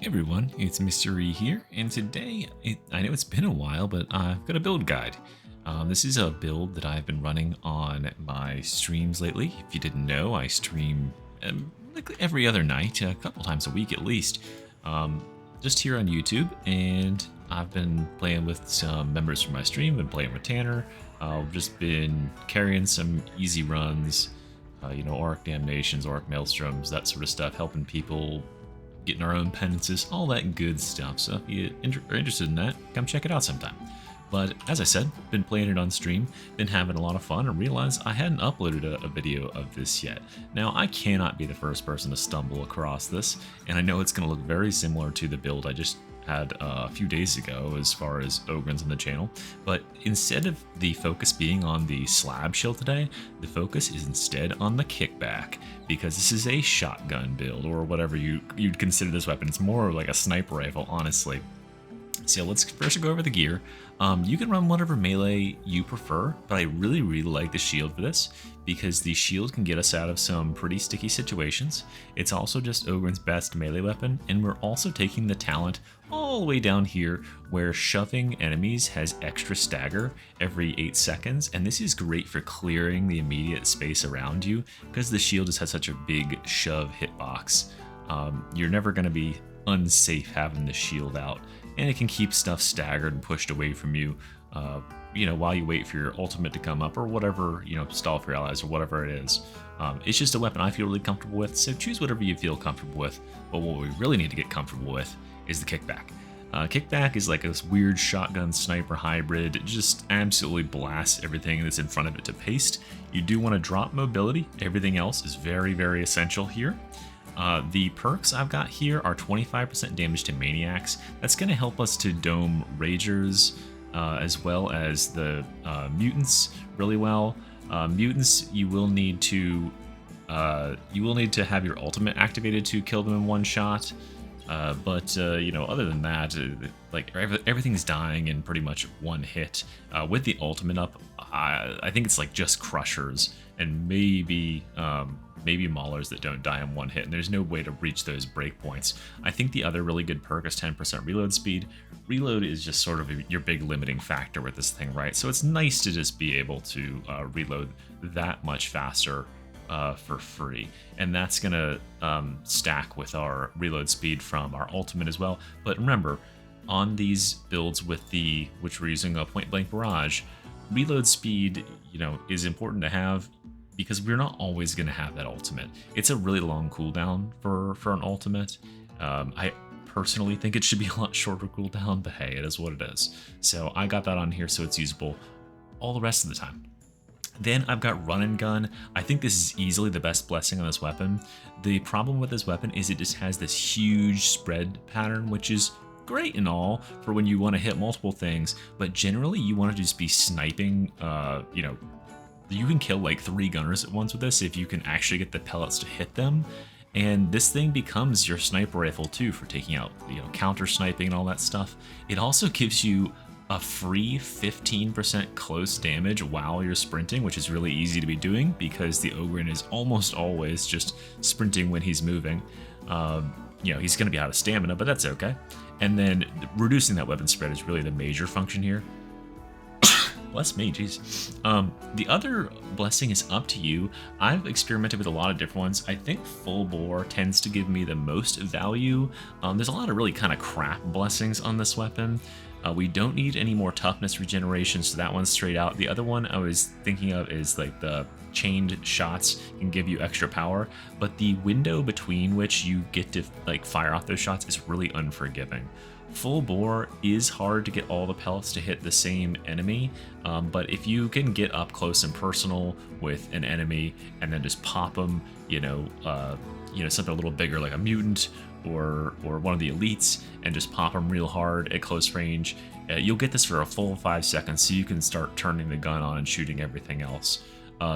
Hey everyone, it's Mr. E here, and today, I know it's been a while, but I've got a build guide. This is a build that I've been running on my streams lately. If you didn't know, I stream like every other night, a couple times a week at least, just here on YouTube, and I've been playing with some members from my stream, been playing with Tanner, just been carrying some easy runs, Auric Damnations, Auric Maelstroms, that sort of stuff, helping people getting our own penances, all that good stuff. So if you are interested in that, come check it out sometime. But as I said, been playing it on stream, been having a lot of fun, and realized I hadn't uploaded a video of this yet. Now, I cannot be the first person to stumble across this, and I know it's going to look very similar to the build I just had a few days ago as far as Ogryn's on the channel, but instead of the focus being on the slab shield today, the focus is instead on the kickback, because this is a shotgun build, or whatever you'd consider this weapon. It's more like a sniper rifle, honestly. So let's first go over the gear. You can run whatever melee you prefer, but I really like the shield for this, because the shield can get us out of some pretty sticky situations. It's also just Ogryn's best melee weapon, and we're also taking the talent all the way down here where shoving enemies has extra stagger every 8 seconds, and this is great for clearing the immediate space around you, because the shield just has such a big shove hitbox. You're never going to be unsafe having the shield out, and it can keep stuff staggered and pushed away from you, while you wait for your ultimate to come up, or whatever, stall for your allies, or whatever it is. It's just a weapon I feel really comfortable with, so choose whatever you feel comfortable with. But what we really need to get comfortable with is the kickback. Kickback is like this weird shotgun sniper hybrid. It just absolutely blasts everything that's in front of it to paste. You do want to drop mobility. Everything else is very essential here. The perks I've got here are 25% damage to maniacs. That's going to help us to dome ragers, as well as the mutants really well. Mutants, you will need to have your ultimate activated to kill them in one shot. But other than that, everything's dying in pretty much one hit. With the ultimate up, I think it's like just crushers and maybe maulers that don't die in one hit, and there's no way to reach those breakpoints. I think the other really good perk is 10% reload speed. Reload is just sort of your big limiting factor with this thing, right? So it's nice to just be able to reload that much faster for free, and that's gonna stack with our reload speed from our ultimate as well. But remember, on these builds which we're using a point blank barrage, reload speed is important to have, because we're not always going to have that ultimate. It's a really long cooldown for an ultimate. I personally think it should be a lot shorter cooldown, but hey, it is what it is. So I got that on here so it's usable all the rest of the time. Then I've got run and gun. I think this is easily the best blessing on this weapon. The problem with this weapon is it just has this huge spread pattern, which is great and all for when you want to hit multiple things, but generally you want to just be sniping. You can kill like 3 gunners at once with this if you can actually get the pellets to hit them. And this thing becomes your sniper rifle too for taking out, counter sniping and all that stuff. It also gives you a free 15% close damage while you're sprinting, which is really easy to be doing because the Ogryn is almost always just sprinting when he's moving. He's going to be out of stamina, but that's okay. And then reducing that weapon spread is really the major function here. Bless me, jeez. The other blessing is up to you. I've experimented with a lot of different ones. I think full bore tends to give me the most value. There's a lot of really kind of crap blessings on this weapon. We don't need any more toughness regeneration, so that one's straight out. The other one I was thinking of is like the chained shots can give you extra power, but the window between which you get to like fire off those shots is really unforgiving. Full bore is hard to get all the pellets to hit the same enemy, but if you can get up close and personal with an enemy and then just pop them, something a little bigger like a mutant or one of the elites, and just pop them real hard at close range, you'll get this for a full 5 seconds, so you can start turning the gun on and shooting everything else.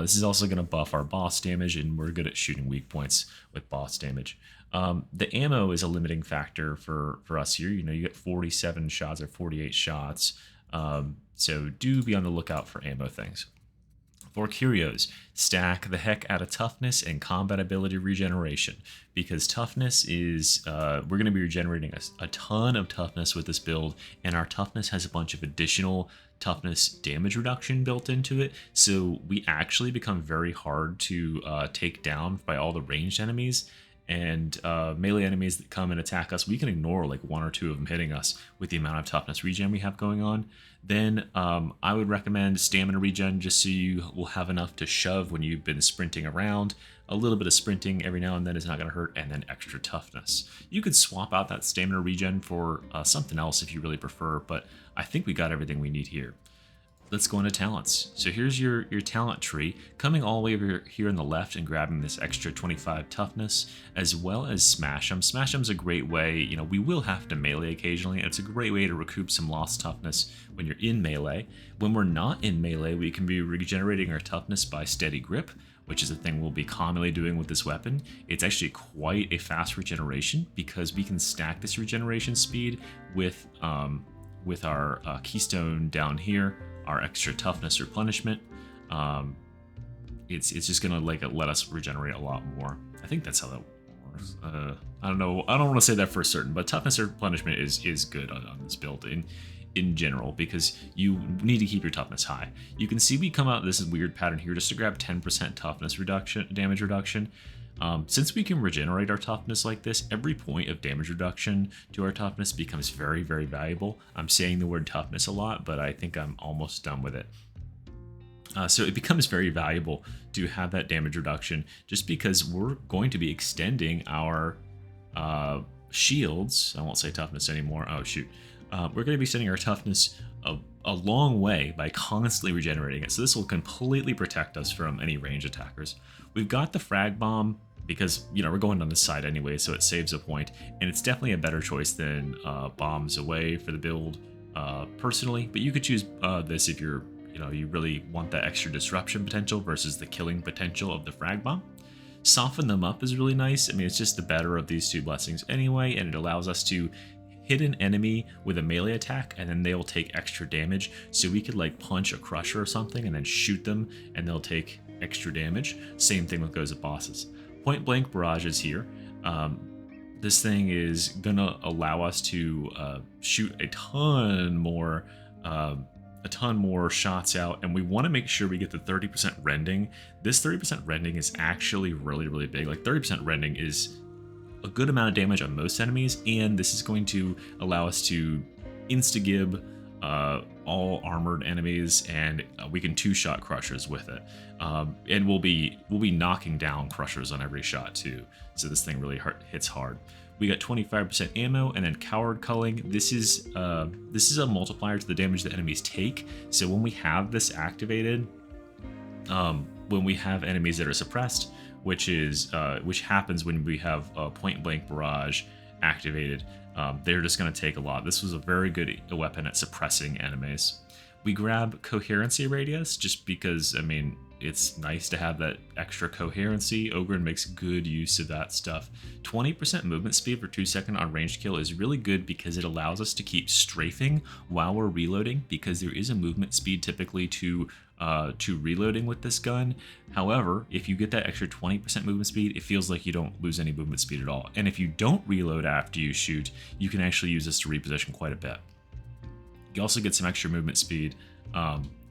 This is also going to buff our boss damage, and we're good at shooting weak points with boss damage. The ammo is a limiting factor for us here. You get 47 shots or 48 shots, so do be on the lookout for ammo things. For curios, stack the heck out of toughness and combat ability regeneration, because toughness is, we're going to be regenerating a ton of toughness with this build, and our toughness has a bunch of additional toughness damage reduction built into it, so we actually become very hard to take down by all the ranged enemies. And melee enemies that come and attack us, we can ignore like 1 or 2 of them hitting us with the amount of toughness regen we have going on. Then I would recommend stamina regen, just so you will have enough to shove when you've been sprinting around. A little bit of sprinting every now and then is not going to hurt, and then extra toughness. You could swap out that stamina regen for something else if you really prefer, but I think we got everything we need here. Let's go into talents. So here's your talent tree, coming all the way over here on the left and grabbing this extra 25 toughness, as well as Smash 'em. Smash 'em's a great way, you know, we will have to melee occasionally. It's a great way to recoup some lost toughness when you're in melee. When we're not in melee, we can be regenerating our toughness by steady grip, which is a thing we'll be commonly doing with this weapon. It's actually quite a fast regeneration because we can stack this regeneration speed with our keystone down here, our extra toughness replenishment. It's just gonna like let us regenerate a lot more. I think that's how that works. I don't know. I don't want to say that for certain, but toughness replenishment is good on this build in general, because you need to keep your toughness high. You can see we come out this weird pattern here just to grab 10% toughness reduction, damage reduction. Since we can regenerate our toughness like this, every point of damage reduction to our toughness becomes very, very valuable. I'm saying the word toughness a lot, but I think I'm almost done with it. So it becomes very valuable to have that damage reduction, just because we're going to be extending our shields. I won't say toughness anymore. Oh, shoot. We're going to be extending our toughness a long way by constantly regenerating it. So this will completely protect us from any range attackers. We've got the frag bomb because, you know, we're going on this side anyway, so it saves a point, and it's definitely a better choice than bombs away for the build personally. But you could choose this if you're, you know, you really want that extra disruption potential versus the killing potential of the frag bomb. Soften them up is really nice. I mean, it's just the better of these 2 blessings anyway, and it allows us to hit an enemy with a melee attack and then they'll take extra damage. So we could like punch a crusher or something and then shoot them and they'll take extra damage. Same thing with goes with bosses. Point blank barrages here. This thing is gonna allow us to shoot a ton more shots out, and we want to make sure we get the 30% rending. This 30% rending is actually really, really big. Like 30% rending is a good amount of damage on most enemies, and this is going to allow us to insta-gib all armored enemies, and we can 2-shot crushers with it. And we'll be knocking down crushers on every shot too. So this thing really hits hard. We got 25% ammo, and then coward culling. This is a multiplier to the damage that enemies take. So when we have this activated, when we have enemies that are suppressed, which happens when we have a point blank barrage activated, they're just going to take a lot. This was a very good weapon at suppressing enemies. We grab coherency radius just because, I mean, it's nice to have that extra coherency. Ogryn makes good use of that stuff. 20% movement speed for 2 seconds on ranged kill is really good because it allows us to keep strafing while we're reloading, because there is a movement speed typically to reloading with this gun. However, if you get that extra 20% movement speed, it feels like you don't lose any movement speed at all. And if you don't reload after you shoot, you can actually use this to reposition quite a bit. You also get some extra movement speed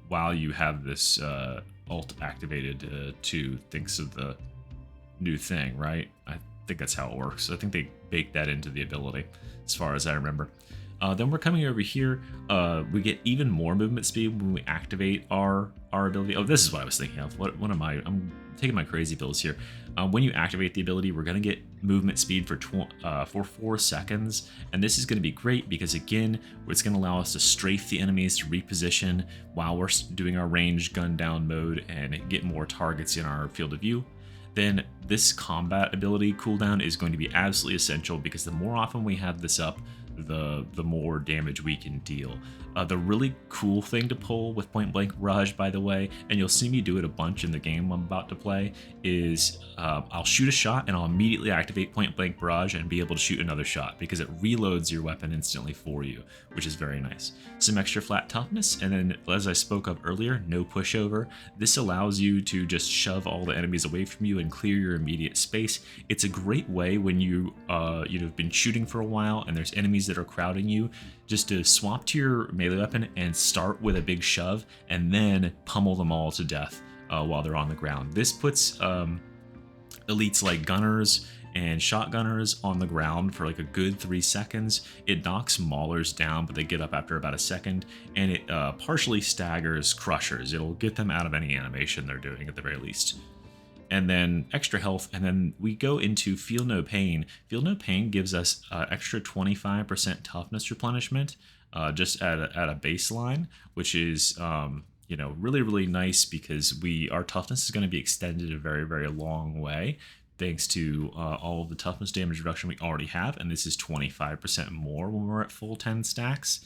while you have this ult activated to thinks of the new thing, right? I think that's how it works. I think they baked that into the ability, as far as I remember. Then we're coming over here. We get even more movement speed when we activate our ability. Oh, this is what I was thinking of. What am I? I'm taking my crazy pills here. When you activate the ability, we're going to get movement speed for 4 seconds. And this is going to be great because, again, it's going to allow us to strafe the enemies, to reposition while we're doing our ranged gun down mode and get more targets in our field of view. Then this combat ability cooldown is going to be absolutely essential, because the more often we have this up, the more damage we can deal. The really cool thing to pull with Point Blank Barrage, by the way, and you'll see me do it a bunch in the game I'm about to play, is I'll shoot a shot and I'll immediately activate Point Blank Barrage and be able to shoot another shot because it reloads your weapon instantly for you, which is very nice. Some extra flat toughness, and then as I spoke of earlier, no pushover. This allows you to just shove all the enemies away from you and clear your immediate space. It's a great way when you have been shooting for a while and there's enemies that are crowding you, just to swap to your melee weapon and start with a big shove and then pummel them all to death while they're on the ground. This puts elites like gunners and shotgunners on the ground for like a good 3 seconds. It knocks maulers down, but they get up after about a second, and it partially staggers crushers. It'll get them out of any animation they're doing at the very least. And then extra health, and then we go into Feel No Pain. Feel No Pain gives us extra 25% toughness replenishment just at a baseline, which is really, really nice because our toughness is going to be extended a very, very long way thanks to all of the toughness damage reduction we already have, and this is 25% more when we're at full 10 stacks.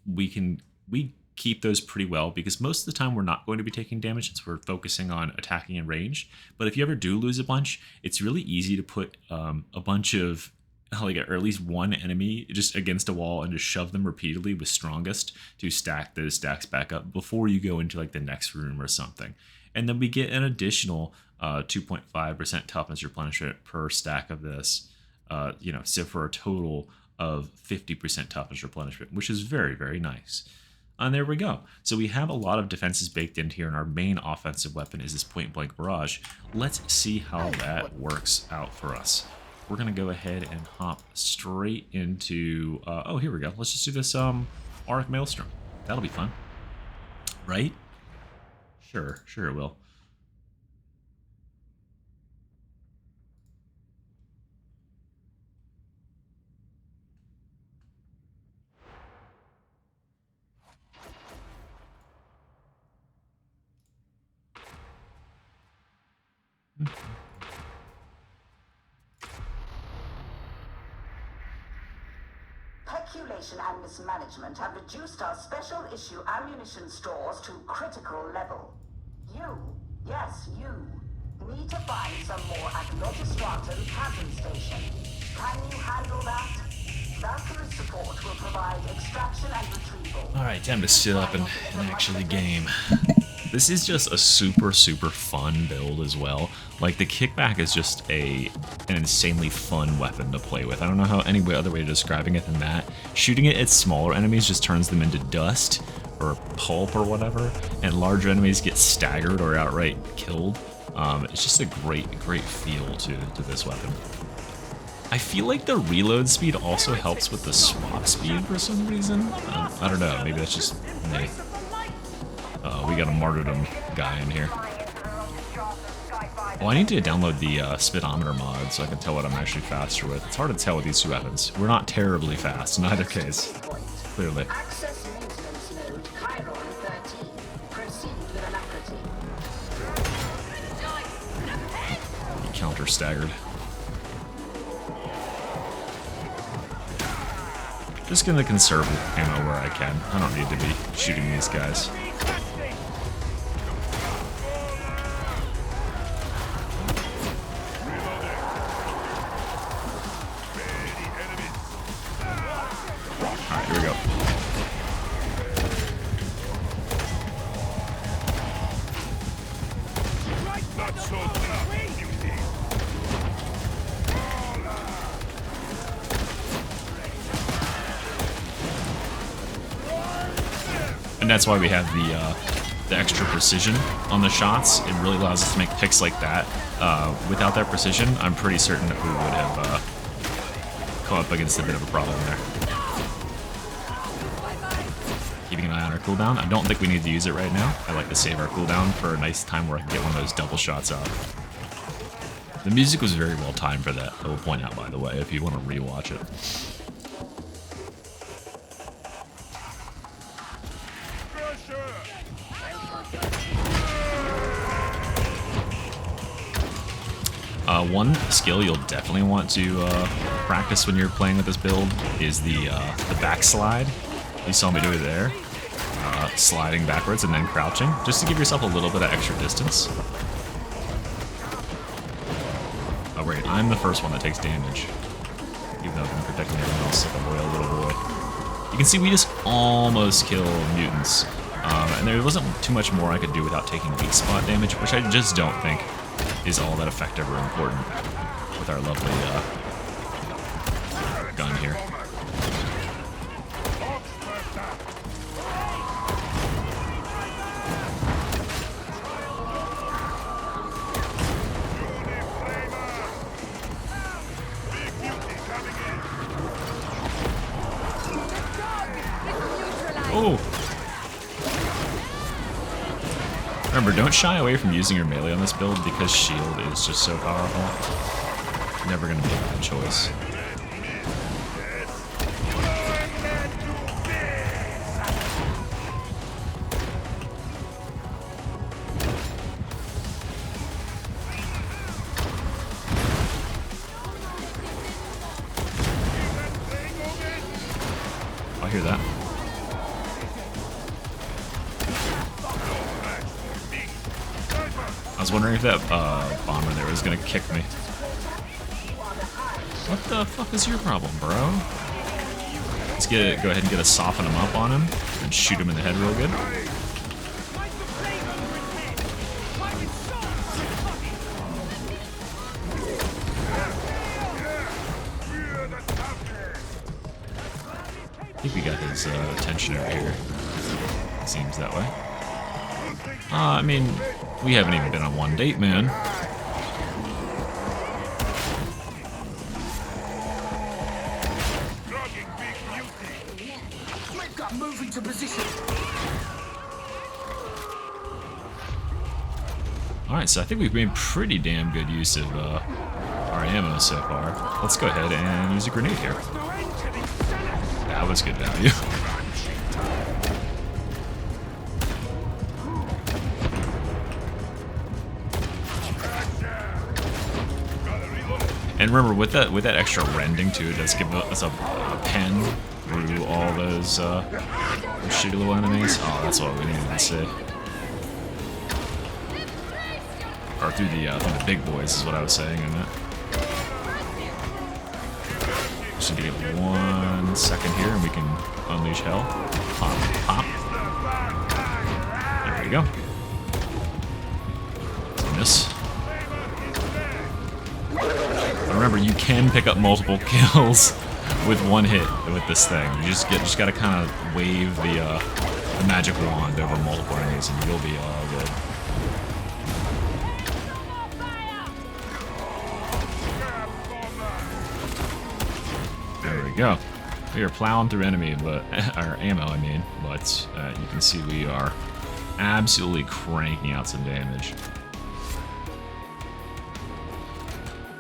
We keep those pretty well because most of the time we're not going to be taking damage since we're focusing on attacking in range. But if you ever do lose a bunch, it's really easy to put a bunch of or at least one enemy just against a wall and just shove them repeatedly with strongest to stack those stacks back up before you go into like the next room or something. And then we get an additional 2.5% toughness replenishment per stack of this, so for a total of 50% toughness replenishment, which is very, very nice. And there we go. So we have a lot of defenses baked into here, and our main offensive weapon is this Point Blank Barrage. Let's see how that works out for us. We're going to go ahead and hop straight into... here we go. Let's just do this Auric Maelstrom. That'll be fun. Right? Sure it will. Speculation and mismanagement have reduced our special issue ammunition stores to critical level. Yes, you, need to find some more at Logistratum camping station. Can you handle that? Valkyrie support will provide extraction and retrieval. Alright, time to sit up and actually game. This is just a super, super fun build as well. Like, the kickback is just an insanely fun weapon to play with. I don't know how any other way of describing it than that. Shooting it at smaller enemies just turns them into dust or pulp or whatever, and larger enemies get staggered or outright killed. It's just a great feel to this weapon. I feel like the reload speed also helps with the swap speed for some reason. I don't know, maybe that's just me. We got a martyrdom guy in here. Well, I need to download the speedometer mod so I can tell what I'm actually faster with. It's hard to tell with these two weapons. We're not terribly fast in either case, clearly. Access maintenance node, Chiron 13. Proceed with alacrity. He counter staggered. Just gonna conserve ammo where I can. I don't need to be shooting these guys. And that's why we have the extra precision on the shots. It really allows us to make picks like that. Without that precision, I'm pretty certain that we would have come up against a bit of a problem there. Keeping an eye on our cooldown. I don't think we need to use it right now. I like to save our cooldown for a nice time where I can get one of those double shots out. The music was very well timed for that, I will point out, by the way, if you want to rewatch it. One skill you'll definitely want to practice when you're playing with this build is the backslide. You saw me do it there. Sliding backwards and then crouching, just to give yourself a little bit of extra distance. Oh wait, I'm the first one that takes damage. Even though I've been protecting everyone else like a royal little boy. You can see we just almost kill mutants. And there wasn't too much more I could do without taking weak spot damage, which I just don't think is all that effective or important with our lovely gun here. Oh! Remember, don't shy away from using your melee on this build because shield is just so powerful. Never gonna be a bad choice. I hear that. I was wondering if that bomber there was gonna kick me. What the fuck is your problem, bro? Let's go ahead and get a soften him up on him and shoot him in the head real good. I think we got his attention over here. Seems that way. I mean, we haven't even been on one date, man. We've got moving to position. Alright, so I think we've made pretty damn good use of our ammo so far. Let's go ahead and use a grenade here. That was good value. And remember, with that extra rending too, it does give us a pen through all those shitty little enemies. Oh, that's what we needed to see. Or through the big boys is what I was saying, isn't it? Just need to get 1 second here, and we can unleash hell. Pop, pop. There we go. Miss. Remember, you can pick up multiple kills with one hit with this thing. You just gotta kind of wave the magic wand over multiple enemies, and you'll be all good. There we go. We are plowing through enemy, but our ammo, I mean. But you can see we are absolutely cranking out some damage.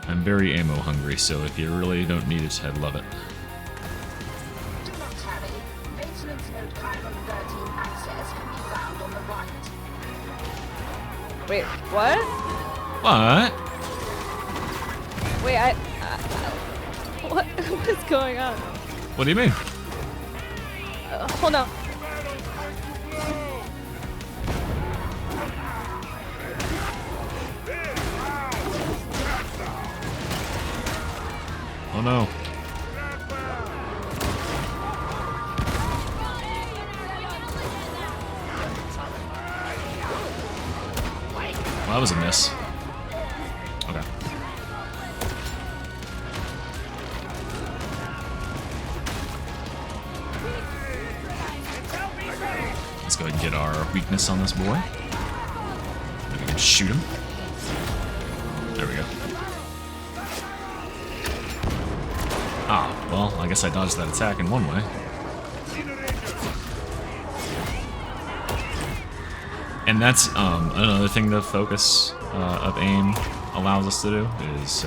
I'm very ammo hungry, so if you really don't need it, I'd love it. Do not tarry. Maintenance node carbon 13 access can be found on the right. Wait, what? What? Wait, what is going on? What do you mean? Hold on. Oh no. Well, that was a miss. Okay. Let's go ahead and get our weakness on this boy. Then we can shoot him. There we go. Ah, well, I guess I dodged that attack in one way. And that's another thing the focus of aim allows us to do is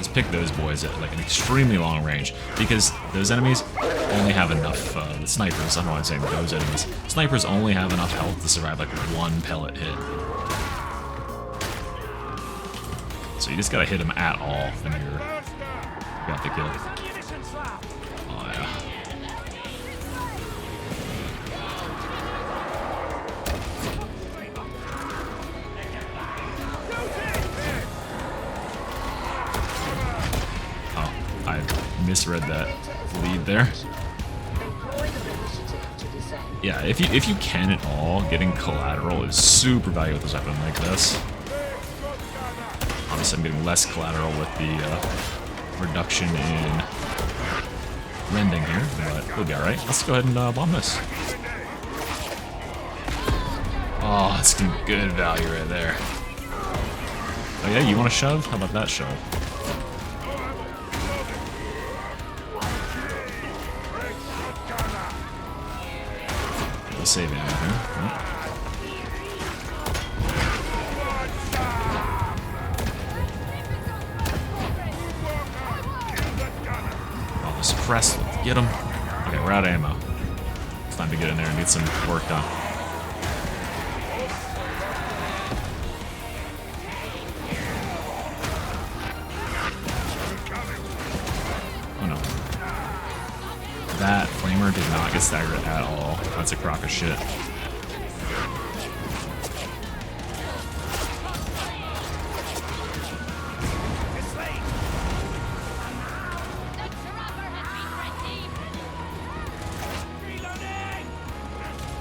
pick those boys at like an extremely long range, because those enemies only have enough. The snipers, I don't know why I'm saying those enemies. Snipers only have enough health to survive like one pellet hit. So you just gotta hit him at all, and you got the kill. Oh yeah. Oh, I misread that lead there. Yeah, if you can at all, getting collateral is super valuable with a weapon like this. Obviously, I'm getting less collateral with the reduction in rending here, but we'll be alright. Let's go ahead and bomb this. Oh, that's some good value right there. Oh yeah, you want to shove? How about that shove? Save ammo here. Oh, the suppress. Let's get him. Okay, we're out of ammo. It's time to get in there and get some work done. Oh no. That flamer did not get staggered at all. That's a crock of shit.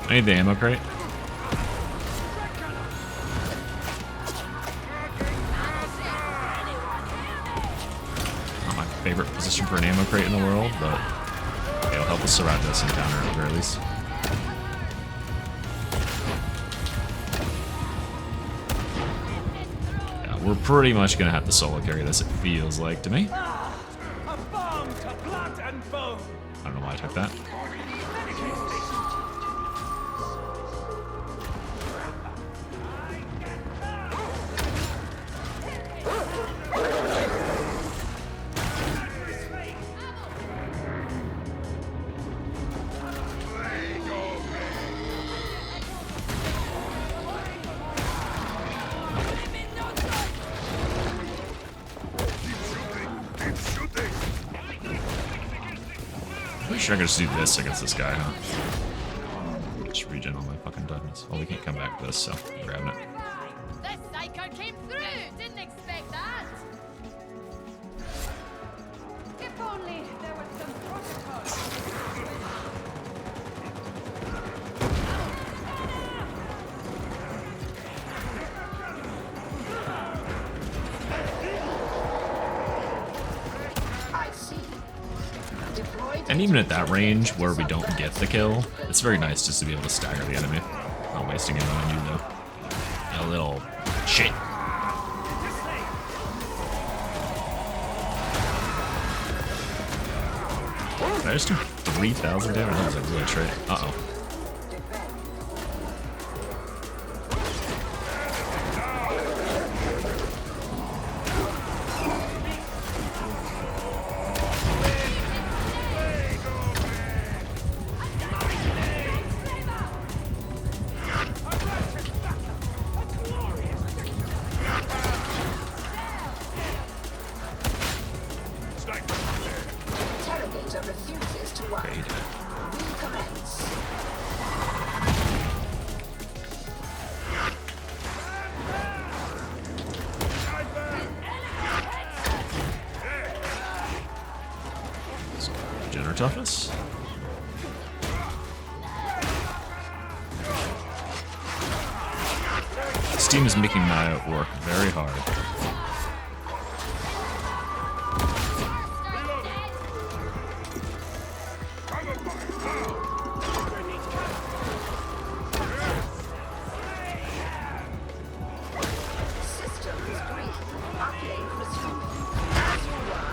I need the ammo crate. Not my favorite position for an ammo crate in the world, but it'll help us survive this encounter at the very least. Yeah, we're pretty much gonna have to solo carry this, it feels like to me. I don't know why I took that. Pretty sure I can just do this against this guy, huh? Just regen all my fucking diamonds. Well, we can't come back to this, so I'm grabbing it. This psycho came through! Didn't expect that! If only there was some protocol. I see. Deploy And even at that range, where we don't get the kill, it's very nice just to be able to stagger the enemy. Not wasting it on you, though. A little shit. Did I just do 3,000 damage? That was a really trait. Uh-oh. Interrogator refuses to work. Okay, he did it. Recommence. General toughness. Steam is making my work very hard. Systems green. Uplink resumed. As you were.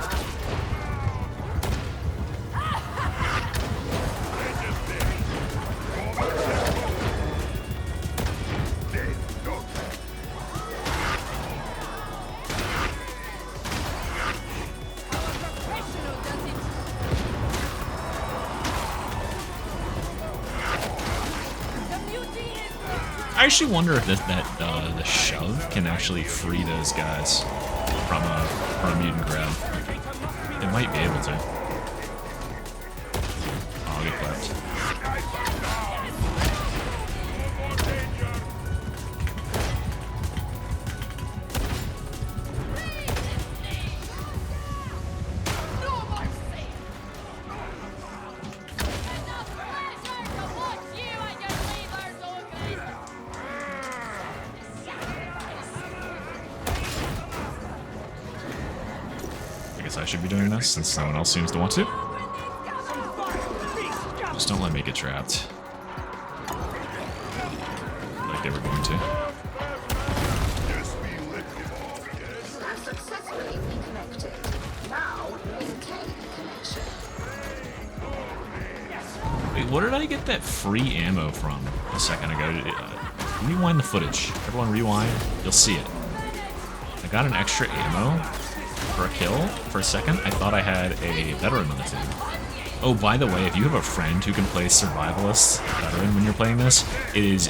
I actually wonder if the shove can actually free those guys. from a mutant grab. It might be able to. Oh, I'll get clapped. I should be doing this since no one else seems to want to. Just don't let me get trapped. Like they were going to. Successfully reconnected. Now maintain connection. Wait, what did I get that free ammo from a second ago? Rewind the footage. Everyone rewind. You'll see it. I got an extra ammo for a kill for a second. I thought I had a veteran on the team. Oh, by the way, if you have a friend who can play survivalist veteran when you're playing this, it is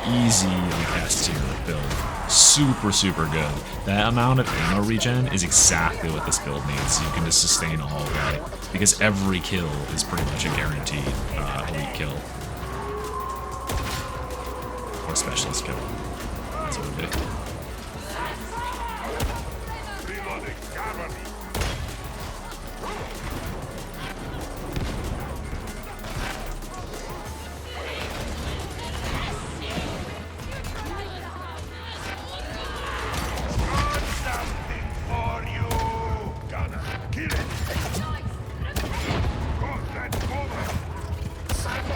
easy like S tier build. Super, super good. That amount of ammo regen is exactly what this build needs. You can just sustain all day because every kill is pretty much a guaranteed elite kill or specialist kill. That's what it would be.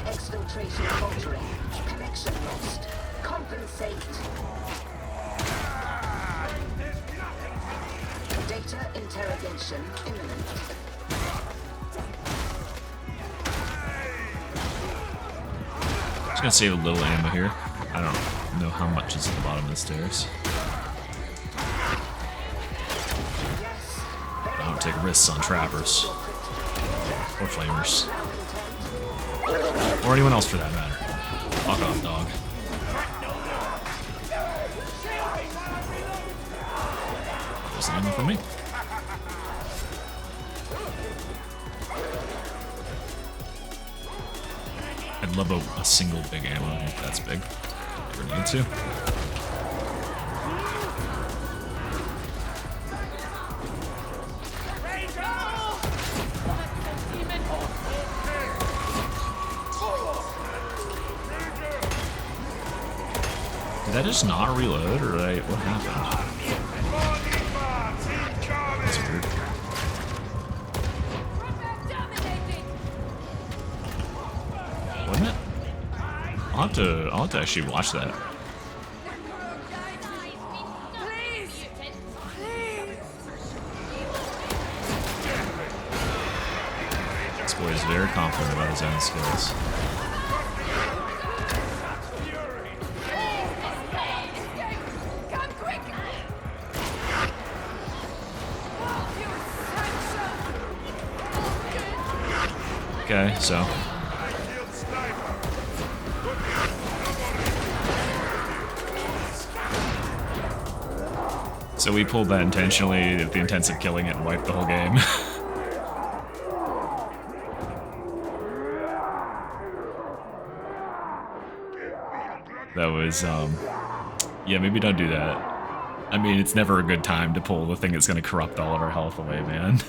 Exfiltration faltering. Connection lost. Compensate. Data interrogation imminent. Just gonna save a little ammo here. I don't know how much is at the bottom of the stairs. I don't take risks on trappers. Or flamers. Or anyone else for that matter. Fuck off, dog. There's nothing for me. I'd love a single big ammo if that's big. Never need to. Did I just not reload, or what happened? That's weird. Wasn't it? I'll have to actually watch that. This boy is very confident about his own skills. Okay, so. So we pulled that intentionally with the intent of killing it and wiped the whole game. That was, yeah, maybe don't do that. I mean, it's never a good time to pull the thing that's gonna corrupt all of our health away, man.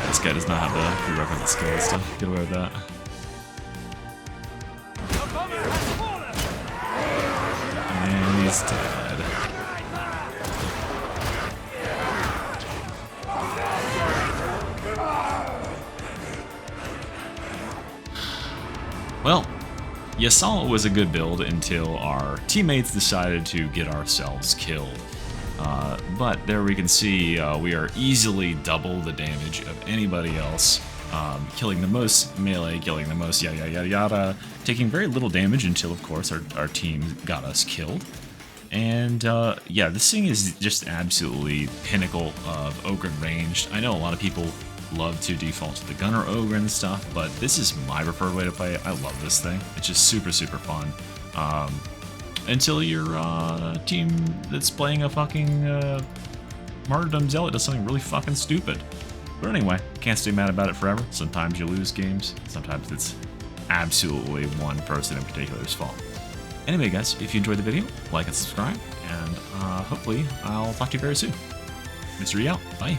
This guy does not have the prerequisite skills to get away with that. And he's dead. Well, you saw it was a good build until our teammates decided to get ourselves killed. But there we can see we are easily double the damage of anybody else killing the most melee, killing the most yada yada yada, taking very little damage until, of course, our team got us killed. And yeah, this thing is just absolutely pinnacle of Ogryn ranged. I know a lot of people love to default to the Gunner Ogryn and stuff, but this is my preferred way to play it. I love this thing. It's just super, super fun. Until your team that's playing a fucking martyrdom zealot does something really fucking stupid. But anyway, can't stay mad about it forever. Sometimes you lose games. Sometimes it's absolutely one person in particular's fault. Anyway, guys, if you enjoyed the video, like and subscribe, and hopefully I'll talk to you very soon. Mystery out. Bye.